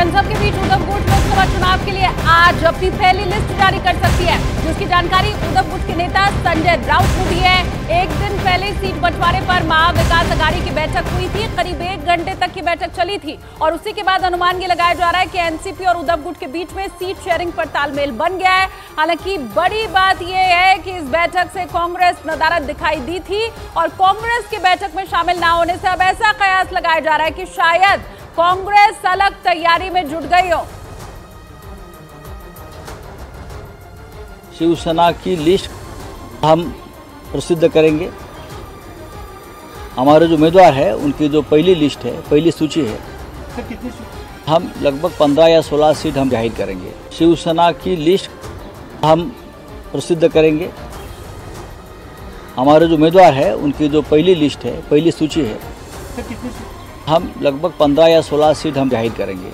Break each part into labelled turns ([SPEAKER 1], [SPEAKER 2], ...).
[SPEAKER 1] इन सब के बीच उद्धव गुट लोकसभा चुनाव के लिए आज अपनी पहली लिस्ट जारी कर सकती है, जिसकी जानकारी उद्धव गुट के नेता संजय राउत ने दी है। एक दिन पहले सीट बंटवारे पर महा विकास अघाड़ी की बैठक हुई थी। करीब 1 घंटे तक की बैठक चली थी और उसी के बाद अनुमान ये लगाया जा रहा है कि एनसीपी और उद्धव गुट के बीच में सीट शेयरिंग पर तालमेल बन गया है। हालांकि बड़ी बात यह है कि इस बैठक से कांग्रेस नदारद दिखाई दी थी और कांग्रेस की बैठक में शामिल न होने से अब ऐसा कयास लगाया जा रहा है कि शायद कांग्रेस अलग तैयारी में जुट गई हो।
[SPEAKER 2] शिवसेना की लिस्ट हम प्रसिद्ध करेंगे। हमारे जो उम्मीदवार है उनकी जो पहली लिस्ट है, पहली सूची है, हम लगभग 15 या 16 सीट हम जाहिर करेंगे। शिवसेना की लिस्ट हम प्रसिद्ध करेंगे। हमारे जो उम्मीदवार है उनकी जो पहली लिस्ट है, पहली सूची है, हम लगभग 15 या 16 सीट हम जाहिर करेंगे।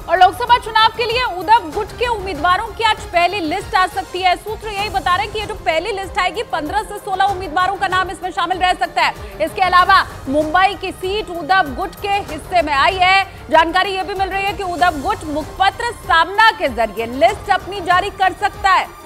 [SPEAKER 1] और लोकसभा चुनाव के लिए उद्धव गुट के उम्मीदवारों की आज पहली लिस्ट आ सकती है। सूत्र यही बता रहे हैं कि ये जो पहली लिस्ट आएगी 15 से 16 उम्मीदवारों का नाम इसमें शामिल रह सकता है। इसके अलावा मुंबई की सीट उद्धव गुट के हिस्से में आई है। जानकारी ये भी मिल रही है कि उद्धव गुट मुखपत्र सामना के जरिए लिस्ट अपनी जारी कर सकता है।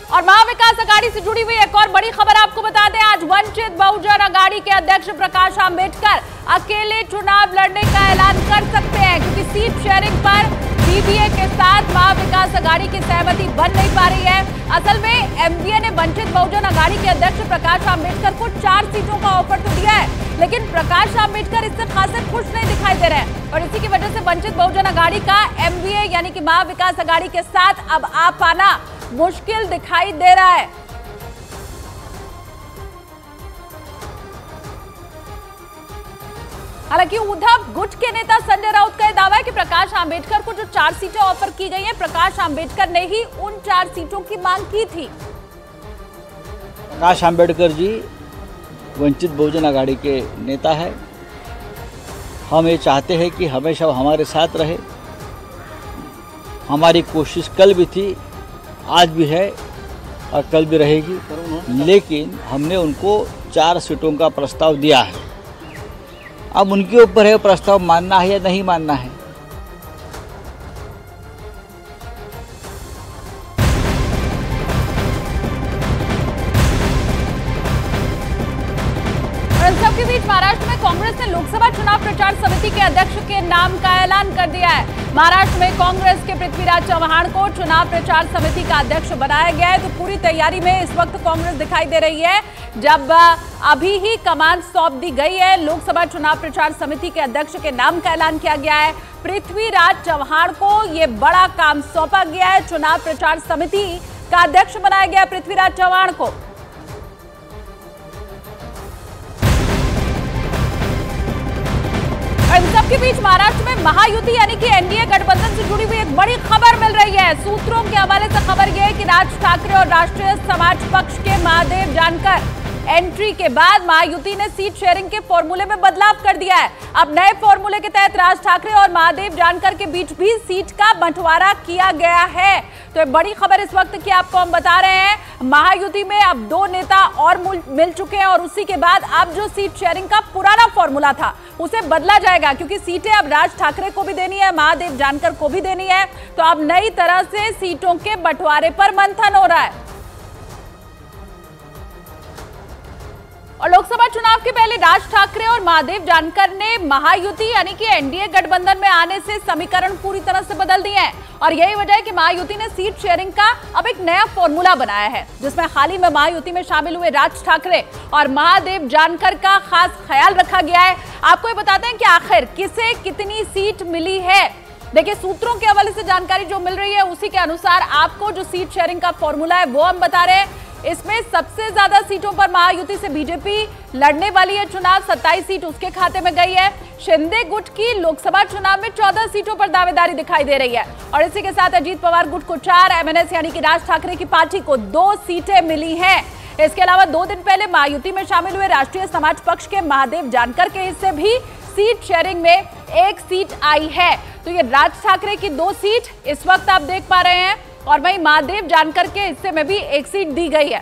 [SPEAKER 1] और महा विकास अघाड़ी से जुड़ी हुई एक और बड़ी खबर आपको बता दें, आज वंचित बहुजन अघाड़ी के अध्यक्ष प्रकाश आंबेडकर अकेले चुनाव लड़ने का ऐलान कर सकते हैं, क्योंकि सीट शेयरिंग पर बीबीए के साथ महा विकास अघाड़ी की सहमति बन नहीं पा रही है। असल में एमवीए ने वंचित बहुजन अघाड़ी के अध्यक्ष प्रकाश आंबेडकर को 4 सीटों का ऑफर तो दिया है, लेकिन प्रकाश आंबेडकर इससे खासे खुश नहीं दिखाई दे रहे हैं और इसी की वजह से वंचित बहुजन अघाड़ी का एमवीए यानी कि महा विकास अघाड़ी के साथ अब आ पाना मुश्किल दिखाई दे रहा है। हालांकि उद्धव गुट के नेता संजय राउत का यह दावा है कि प्रकाश आंबेडकर को जो 4 सीटें ऑफर की गई हैं, प्रकाश आंबेडकर ने ही उन 4 सीटों की मांग की थी।
[SPEAKER 2] प्रकाश आंबेडकर जी वंचित बहुजन अघाड़ी के नेता है। हम ये चाहते हैं कि हमेशा हमारे साथ रहे। हमारी कोशिश कल भी थी, आज भी है और कल भी रहेगी, लेकिन हमने उनको 4 सीटों का प्रस्ताव दिया है। अब उनके ऊपर है प्रस्ताव मानना है या नहीं मानना है।
[SPEAKER 1] सबके बीच महाराष्ट्र में कांग्रेस ने लोकसभा चुनाव प्रचार समिति के अध्यक्ष के नाम का ऐलान कर दिया है। महाराष्ट्र में कांग्रेस के पृथ्वीराज चव्हाण को चुनाव प्रचार समिति का अध्यक्ष बनाया गया है। तो पूरी तैयारी में इस वक्त कांग्रेस दिखाई दे रही है, जब अभी ही कमान सौंप दी गई है। लोकसभा चुनाव प्रचार समिति के अध्यक्ष के नाम का ऐलान किया गया है। पृथ्वीराज चव्हाण को यह बड़ा काम सौंपा गया है। चुनाव प्रचार समिति का अध्यक्ष बनाया गया पृथ्वीराज चव्हाण को। इन सबके बीच महाराष्ट्र में महायुति यानी कि एनडीए गठबंधन से जुड़ी हुई एक बड़ी खबर मिल रही है। सूत्रों के हवाले से खबर यह है कि राज ठाकरे और राष्ट्रीय समाज पक्ष के महादेव जानकर एंट्री के बाद महायुति ने सीट शेयरिंग के फॉर्मूले में बदलाव कर दिया है। अब नए फॉर्मूले के तहत राज ठाकरे और महादेव जानकर के बीच भी सीट का बंटवारा किया गया है। तो बड़ी खबर इस वक्त की आपको हम बता रहे हैं। महायुति में अब 2 नेता और मिल चुके हैं और उसी के बाद अब जो सीट शेयरिंग का पुराना फॉर्मूला था उसे बदला जाएगा, क्योंकि सीटें अब राज ठाकरे को भी देनी है, महादेव जानकर को भी देनी है। तो अब नई तरह से सीटों के बंटवारे पर मंथन हो रहा है। और लोकसभा चुनाव के पहले राज ठाकरे और महादेव जानकर ने महायुति यानी कि एनडीए गठबंधन में आने से समीकरण पूरी तरह से बदल दिए हैं और यही वजह है कि महायुति ने सीट शेयरिंग का अब एक नया फॉर्मूला बनाया है, जिसमें हाल ही में महायुति में शामिल हुए राज ठाकरे और महादेव जानकर का खास ख्याल रखा गया है। आपको ये बताते हैं कि आखिर किसे कितनी सीट मिली है। देखिए, सूत्रों के हवाले से जानकारी जो मिल रही है उसी के अनुसार आपको जो सीट शेयरिंग का फॉर्मूला है वो हम बता रहे हैं। इसमें सबसे ज्यादा सीटों पर महायुति से बीजेपी लड़ने वाली है चुनाव, 27 सीट उसके खाते में गई है। शिंदे गुट की लोकसभा चुनाव में 14 सीटों पर दावेदारी दिखाई दे रही है और इसी के साथ अजीत पवार गुट को 4, एमएनएस यानी कि राज ठाकरे की पार्टी को 2 सीटें मिली हैं। इसके अलावा 2 दिन पहले महायुति में शामिल हुए राष्ट्रीय समाज पक्ष के महादेव जानकर के हिस्से भी सीट शेयरिंग में 1 सीट आई है। तो ये राज ठाकरे की 2 सीट इस वक्त आप देख पा रहे हैं और वहीं महादेव जानकर के हिस्से में भी 1 सीट दी गई है।